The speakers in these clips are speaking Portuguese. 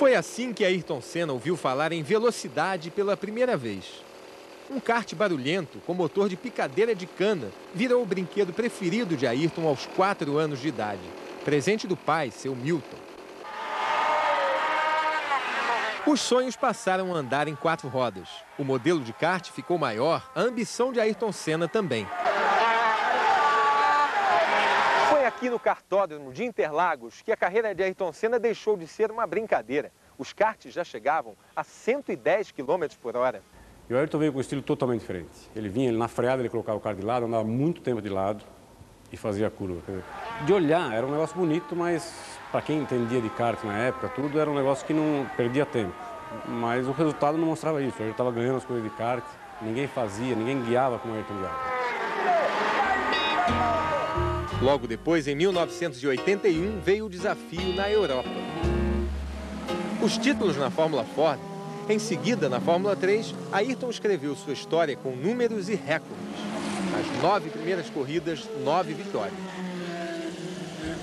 Foi assim que Ayrton Senna ouviu falar em velocidade pela primeira vez. Um kart barulhento, com motor de picadeira de cana, virou o brinquedo preferido de Ayrton aos 4 anos de idade. Presente do pai, seu Milton. Os sonhos passaram a andar em 4 rodas. O modelo de kart ficou maior, a ambição de Ayrton Senna também. Foi aqui no kartódromo de Interlagos que a carreira de Ayrton Senna deixou de ser uma brincadeira. Os karts já chegavam a 110 km por hora. E o Ayrton veio com um estilo totalmente diferente. Ele vinha, na freada, ele colocava o carro de lado, andava muito tempo de lado e fazia a curva. De olhar, era um negócio bonito, mas para quem entendia de kart na época, tudo era um negócio que não perdia tempo. Mas o resultado não mostrava isso. O Ayrton estava ganhando as coisas de kart, ninguém fazia, ninguém guiava como o Ayrton guiava. Logo depois, em 1981, veio o desafio na Europa. Os títulos na Fórmula Ford. Em seguida, na Fórmula 3, Ayrton escreveu sua história com números e recordes. Nas 9 primeiras corridas, 9 vitórias.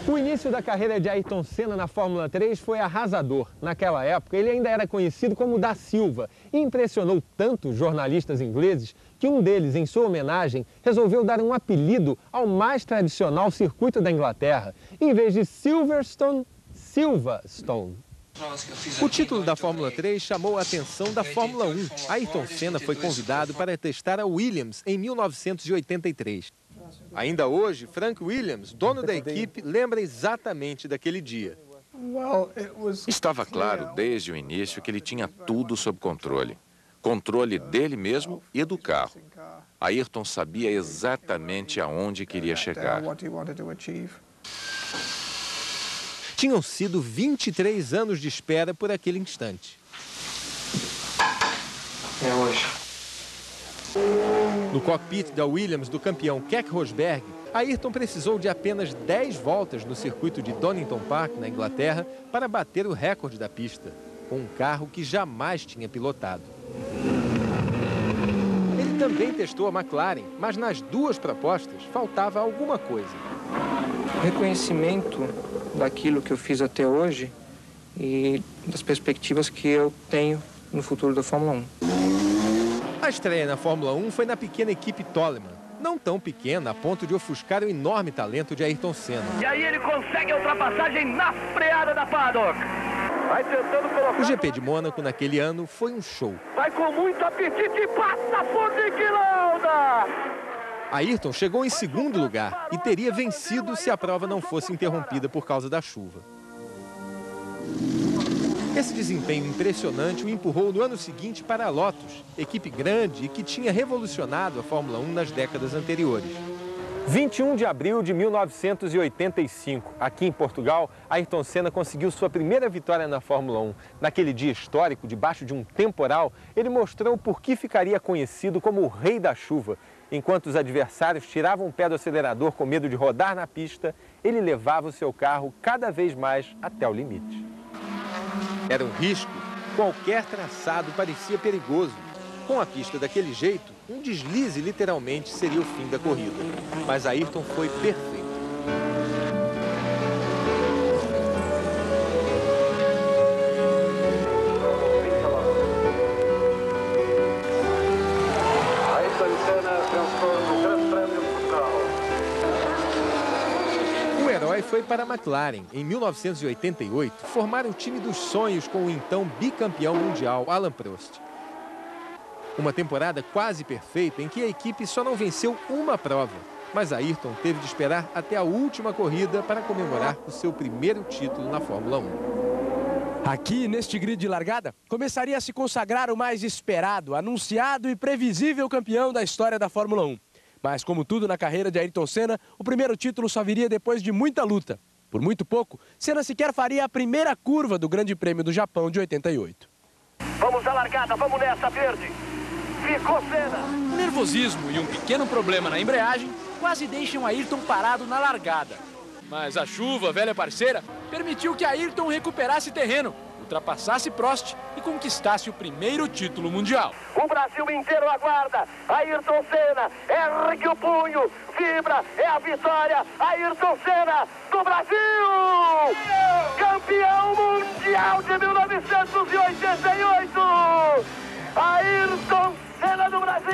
O início da carreira de Ayrton Senna na Fórmula 3 foi arrasador. Naquela época, ele ainda era conhecido como Da Silva e impressionou tanto os jornalistas ingleses que um deles, em sua homenagem, resolveu dar um apelido ao mais tradicional circuito da Inglaterra. Em vez de Silverstone, Silverstone. O título da Fórmula 3 chamou a atenção da Fórmula 1. Ayrton Senna foi convidado para testar a Williams em 1983. Ainda hoje, Frank Williams, dono da equipe, lembra exatamente daquele dia. Estava claro desde o início que ele tinha tudo sob controle. Controle dele mesmo e do carro. Ayrton sabia exatamente aonde queria chegar. Tinham sido 23 anos de espera por aquele instante. É hoje. No cockpit da Williams do campeão Keck Rosberg, Ayrton precisou de apenas 10 voltas no circuito de Donington Park, na Inglaterra, para bater o recorde da pista, com um carro que jamais tinha pilotado. Ele também testou a McLaren, mas nas 2 propostas faltava alguma coisa. Reconhecimento daquilo que eu fiz até hoje e das perspectivas que eu tenho no futuro da Fórmula 1. A estreia na Fórmula 1 foi na pequena equipe Toleman, não tão pequena a ponto de ofuscar o enorme talento de Ayrton Senna. E aí ele consegue a ultrapassagem na freada da paddock. Vai tentando colocar... O GP de Mônaco naquele ano foi um show. Vai com muito apetite e passa por Niki Lauda. Ayrton chegou em 2º lugar e teria vencido se a prova não fosse interrompida por causa da chuva. Esse desempenho impressionante o empurrou no ano seguinte para a Lotus, equipe grande e que tinha revolucionado a Fórmula 1 nas décadas anteriores. 21 de abril de 1985, aqui em Portugal, Ayrton Senna conseguiu sua primeira vitória na Fórmula 1. Naquele dia histórico, debaixo de um temporal, ele mostrou por que ficaria conhecido como o Rei da Chuva. Enquanto os adversários tiravam o pé do acelerador com medo de rodar na pista, ele levava o seu carro cada vez mais até o limite. Era um risco. Qualquer traçado parecia perigoso. Com a pista daquele jeito, um deslize literalmente seria o fim da corrida. Mas Ayrton foi perfeito. O herói foi para a McLaren. Em 1988, formaram o time dos sonhos com o então bicampeão mundial Alain Prost. Uma temporada quase perfeita em que a equipe só não venceu uma prova. Mas Ayrton teve de esperar até a última corrida para comemorar o seu primeiro título na Fórmula 1. Aqui, neste grid de largada, começaria a se consagrar o mais esperado, anunciado e previsível campeão da história da Fórmula 1. Mas, como tudo na carreira de Ayrton Senna, o primeiro título só viria depois de muita luta. Por muito pouco, Senna sequer faria a primeira curva do Grande Prêmio do Japão de 88. Vamos à largada, vamos nessa, verde. Ficou Senna. O nervosismo e um pequeno problema na embreagem quase deixam Ayrton parado na largada. Mas a chuva, velha parceira, permitiu que Ayrton recuperasse terreno. ultrapassasse Prost e conquistasse o primeiro título mundial. O Brasil inteiro aguarda. Ayrton Senna ergue o punho, vibra, é a vitória. Ayrton Senna do Brasil! Campeão mundial de 1988! Ayrton Senna do Brasil!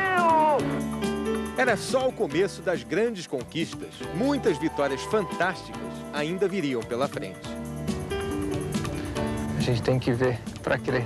Era só o começo das grandes conquistas. Muitas vitórias fantásticas ainda viriam pela frente. A gente tem que ver para crer.